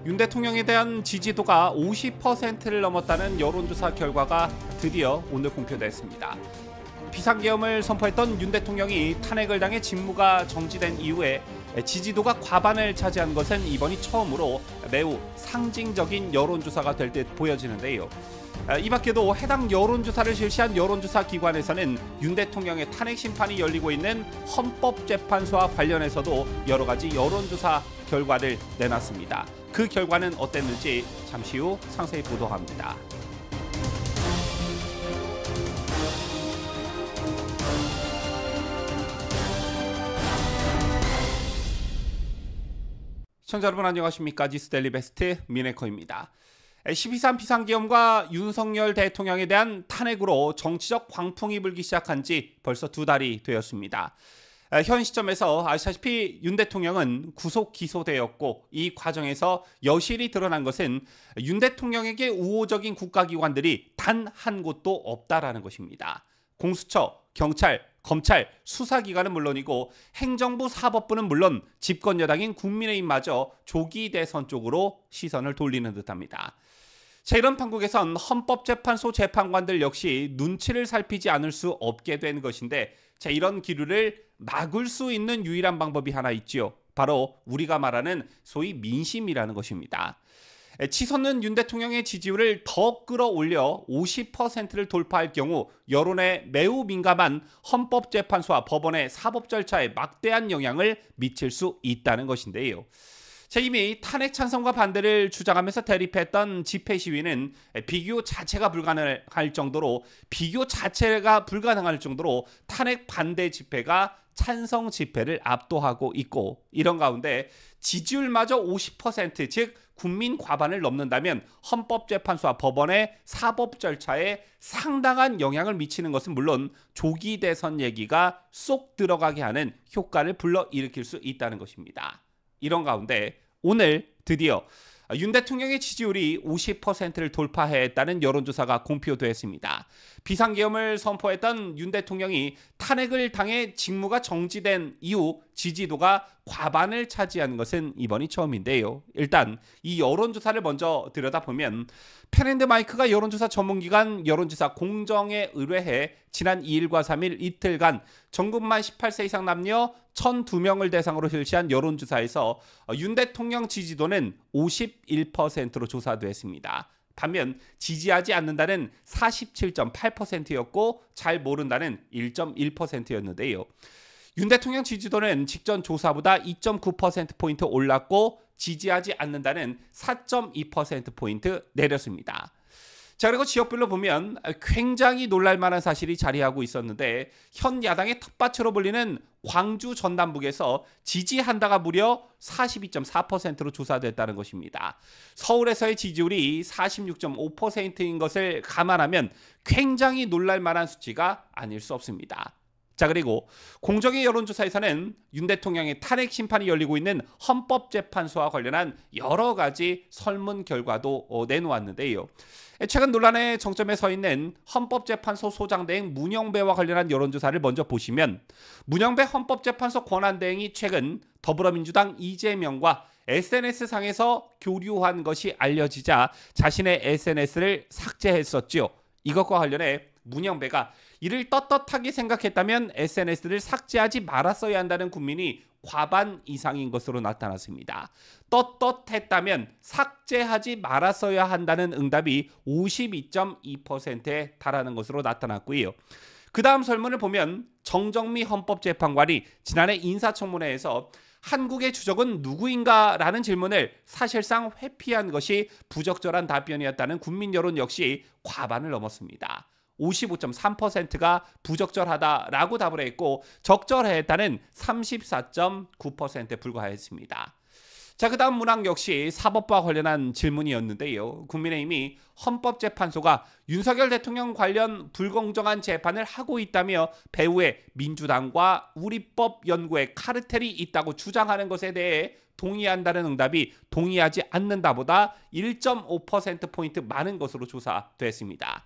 윤 대통령에 대한 지지도가 50%를 넘었다는 여론조사 결과가 드디어 오늘 공표됐습니다. 비상계엄을 선포했던 윤 대통령이 탄핵을 당해 직무가 정지된 이후에 지지도가 과반을 차지한 것은 이번이 처음으로 매우 상징적인 여론조사가 될 듯 보여지는데요. 이 밖에도 해당 여론조사를 실시한 여론조사 기관에서는 윤 대통령의 탄핵 심판이 열리고 있는 헌법재판소와 관련해서도 여러 가지 여론조사 결과를 내놨습니다. 그 결과는 어땠는지 잠시 후 상세히 보도합니다. 시청자 여러분 안녕하십니까? 뉴스데일리 베스트 미네커입니다. 12.3 비상계엄과 윤석열 대통령에 대한 탄핵으로 정치적 광풍이 불기 시작한 지 벌써 2달이 되었습니다. 현 시점에서 아시다시피 윤 대통령은 구속 기소되었고 이 과정에서 여실히 드러난 것은 윤 대통령에게 우호적인 국가기관들이 단 한 곳도 없다라는 것입니다. 공수처, 경찰, 검찰, 수사기관은 물론이고 행정부 사법부는 물론 집권 여당인 국민의힘마저 조기 대선 쪽으로 시선을 돌리는 듯합니다. 자, 이런 판국에선 헌법재판소 재판관들 역시 눈치를 살피지 않을 수 없게 된 것인데 자, 이런 기류를 막을 수 있는 유일한 방법이 하나 있지요. 바로 우리가 말하는 소위 민심이라는 것입니다. 치솟는 윤 대통령의 지지율을 더 끌어올려 50%를 돌파할 경우 여론에 매우 민감한 헌법재판소와 법원의 사법 절차에 막대한 영향을 미칠 수 있다는 것인데요. 자, 이미 탄핵 찬성과 반대를 주장하면서 대립했던 집회 시위는 비교 자체가 불가능할 정도로 탄핵 반대 집회가 찬성 집회를 압도하고 있고 이런 가운데 지지율마저 50% 즉 국민 과반을 넘는다면 헌법재판소와 법원의 사법 절차에 상당한 영향을 미치는 것은 물론 조기 대선 얘기가 쏙 들어가게 하는 효과를 불러일으킬 수 있다는 것입니다. 이런 가운데 오늘 드디어 윤 대통령의 지지율이 50%를 돌파했다는 여론조사가 공표됐습니다. 비상계엄을 선포했던 윤 대통령이 탄핵을 당해 직무가 정지된 이후 지지도가 과반을 차지한 것은 이번이 처음인데요. 일단 이 여론조사를 먼저 들여다보면 펜앤드마이크가 여론조사 전문기관 여론조사 공정에 의뢰해 지난 2일과 3일 이틀간 전국만 18세 이상 남녀 1,002명을 대상으로 실시한 여론조사에서 윤 대통령 지지도는 51%로 조사됐습니다. 반면 지지하지 않는다는 47.8%였고 잘 모른다는 1.1%였는데요. 윤 대통령 지지도는 직전 조사보다 2.9%포인트 올랐고 지지하지 않는다는 4.2%포인트 내렸습니다. 자, 그리고 지역별로 보면 굉장히 놀랄만한 사실이 자리하고 있었는데 현 야당의 텃밭으로 불리는 광주 전남북에서 지지한다가 무려 42.4%로 조사됐다는 것입니다. 서울에서의 지지율이 46.5%인 것을 감안하면 굉장히 놀랄만한 수치가 아닐 수 없습니다. 자, 그리고 공정의 여론조사에서는 윤 대통령의 탄핵 심판이 열리고 있는 헌법재판소와 관련한 여러 가지 설문 결과도 내놓았는데요. 최근 논란의 정점에 서 있는 헌법재판소 소장대행 문영배와 관련한 여론조사를 먼저 보시면 문영배 헌법재판소 권한대행이 최근 더불어민주당 이재명과 SNS상에서 교류한 것이 알려지자 자신의 SNS를 삭제했었지요. 이것과 관련해 문영배가 이를 떳떳하게 생각했다면 SNS를 삭제하지 말았어야 한다는 국민이 과반 이상인 것으로 나타났습니다. 떳떳했다면 삭제하지 말았어야 한다는 응답이 52.2%에 달하는 것으로 나타났고요. 그 다음 설문을 보면 정정미 헌법재판관이 지난해 인사청문회에서 한국의 주적은 누구인가? 라는 질문을 사실상 회피한 것이 부적절한 답변이었다는 국민 여론 역시 과반을 넘었습니다. 55.3%가 부적절하다라고 답을 했고 적절했다는 34.9%에 불과했습니다. 자, 그 다음 문항 역시 사법과 관련한 질문이었는데요. 국민의힘이 헌법재판소가 윤석열 대통령 관련 불공정한 재판을 하고 있다며 배후에 민주당과 우리법 연구에 카르텔이 있다고 주장하는 것에 대해 동의한다는 응답이 동의하지 않는다보다 1.5%포인트 많은 것으로 조사됐습니다.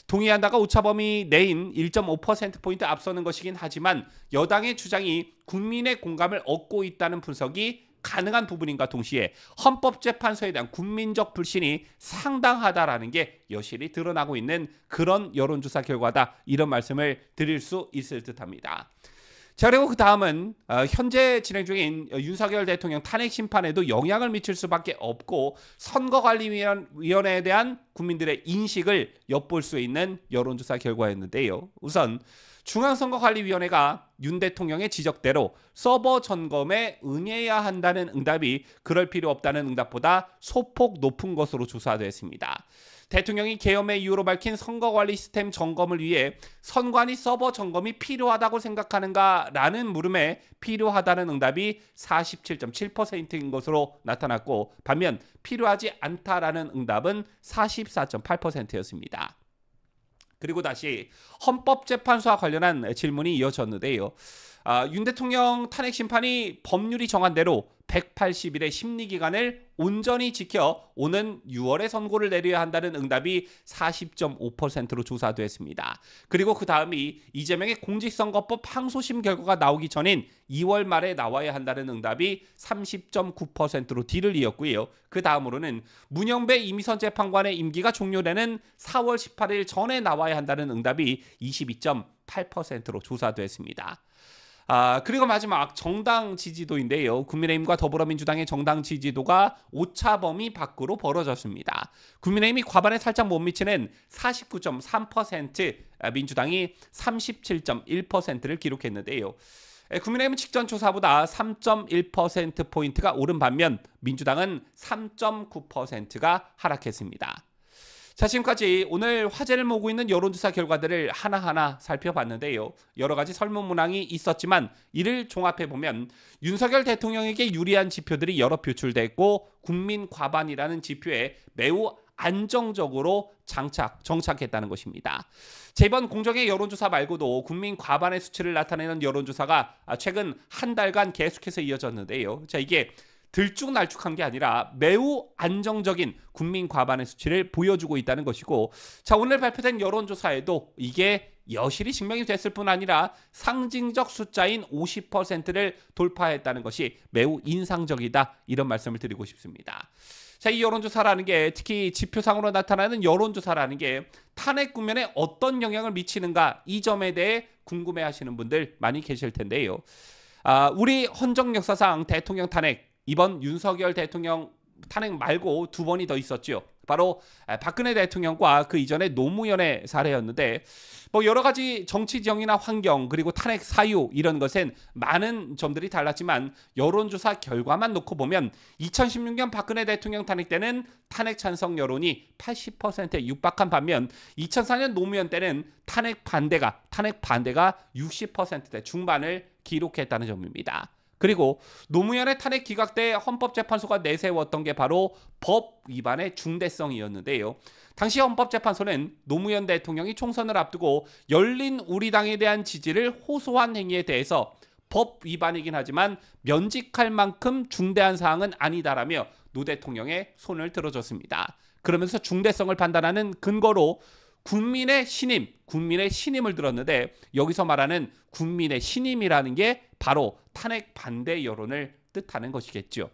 동의한다가 오차범위 내인 1.5%포인트 앞서는 것이긴 하지만 여당의 주장이 국민의 공감을 얻고 있다는 분석이 가능한 부분인가 동시에 헌법재판소에 대한 국민적 불신이 상당하다라는 게 여실히 드러나고 있는 그런 여론조사 결과다, 이런 말씀을 드릴 수 있을 듯합니다. 자, 그리고 그 다음은 현재 진행 중인 윤석열 대통령 탄핵 심판에도 영향을 미칠 수밖에 없고 선거관리위원회에 대한 국민들의 인식을 엿볼 수 있는 여론조사 결과였는데요. 우선 중앙선거관리위원회가 윤 대통령의 지적대로 서버 점검에 응해야 한다는 응답이 그럴 필요 없다는 응답보다 소폭 높은 것으로 조사됐습니다. 대통령이 계엄의 이유로 밝힌 선거관리 시스템 점검을 위해 선관위 서버 점검이 필요하다고 생각하는가라는 물음에 필요하다는 응답이 47.7%인 것으로 나타났고, 반면 필요하지 않다라는 응답은 44.8%였습니다. 그리고 다시 헌법재판소와 관련한 질문이 이어졌는데요. 윤 대통령 탄핵 심판이 법률이 정한 대로 180일의 심리기간을 온전히 지켜 오는 6월에 선고를 내려야 한다는 응답이 40.5%로 조사됐습니다. 그리고 그 다음이 이재명의 공직선거법 항소심 결과가 나오기 전인 2월 말에 나와야 한다는 응답이 30.9%로 뒤를 이었고요. 그 다음으로는 문영배 이미선 재판관의 임기가 종료되는 4월 18일 전에 나와야 한다는 응답이 22.8%로 조사됐습니다. 그리고 마지막 정당 지지도인데요. 국민의힘과 더불어민주당의 정당 지지도가 오차 범위 밖으로 벌어졌습니다. 국민의힘이 과반에 살짝 못 미치는 49.3%, 민주당이 37.1%를 기록했는데요. 국민의힘은 직전 조사보다 3.1%포인트가 오른 반면 민주당은 3.9%가 하락했습니다. 자, 지금까지 오늘 화제를 모으고 있는 여론조사 결과들을 하나하나 살펴봤는데요. 여러 가지 설문문항이 있었지만 이를 종합해보면 윤석열 대통령에게 유리한 지표들이 여러 표출됐고 국민 과반이라는 지표에 매우 안정적으로 정착했다는 것입니다. 이번 공정의 여론조사 말고도 국민 과반의 수치를 나타내는 여론조사가 최근 한 달간 계속해서 이어졌는데요. 자, 이게 들쭉날쭉한 게 아니라 매우 안정적인 국민 과반의 수치를 보여주고 있다는 것이고, 자, 오늘 발표된 여론조사에도 이게 여실히 증명이 됐을 뿐 아니라 상징적 숫자인 50%를 돌파했다는 것이 매우 인상적이다, 이런 말씀을 드리고 싶습니다. 자, 이 여론조사라는 게, 특히 지표상으로 나타나는 여론조사라는 게 탄핵 국면에 어떤 영향을 미치는가, 이 점에 대해 궁금해하시는 분들 많이 계실 텐데요. 우리 헌정 역사상 대통령 탄핵, 이번 윤석열 대통령 탄핵 말고 두 번이 더 있었죠. 바로 박근혜 대통령과 그 이전에 노무현의 사례였는데, 여러 가지 정치 지형이나 환경, 그리고 탄핵 사유, 이런 것엔 많은 점들이 달랐지만 여론조사 결과만 놓고 보면 2016년 박근혜 대통령 탄핵 때는 탄핵 찬성 여론이 80%에 육박한 반면 2004년 노무현 때는 탄핵 반대가 60%대 중반을 기록했다는 점입니다. 그리고 노무현의 탄핵 기각 때 헌법재판소가 내세웠던 게 바로 법 위반의 중대성이었는데요. 당시 헌법재판소는 노무현 대통령이 총선을 앞두고 열린 우리당에 대한 지지를 호소한 행위에 대해서 법 위반이긴 하지만 면직할 만큼 중대한 사항은 아니다라며 노 대통령의 손을 들어줬습니다. 그러면서 중대성을 판단하는 근거로 국민의 신임을 들었는데, 여기서 말하는 국민의 신임이라는 게 바로 탄핵 반대 여론을 뜻하는 것이겠죠.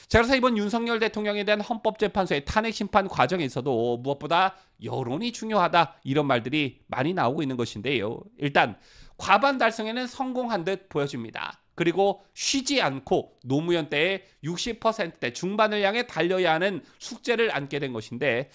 자, 그래서 이번 윤석열 대통령에 대한 헌법재판소의 탄핵 심판 과정에서도 무엇보다 여론이 중요하다, 이런 말들이 많이 나오고 있는 것인데요. 일단 과반 달성에는 성공한 듯 보여집니다. 그리고 쉬지 않고 노무현 때의 60%대 중반을 향해 달려야 하는 숙제를 안게 된 것인데,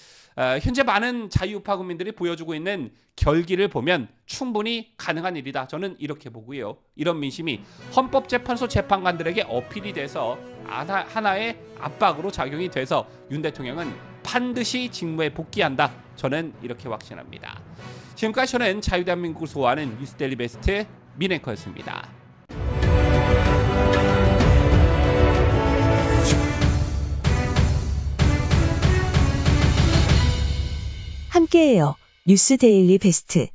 현재 많은 자유우파 국민들이 보여주고 있는 결기를 보면 충분히 가능한 일이다, 저는 이렇게 보고요. 이런 민심이 헌법재판소 재판관들에게 어필이 돼서 하나의 압박으로 작용이 돼서 윤 대통령은 반드시 직무에 복귀한다, 저는 이렇게 확신합니다. 지금까지 저는 자유대한민국을 소화하는 뉴스데일리 베스트 민앵커였습니다. 함께해요. 뉴스데일리 베스트.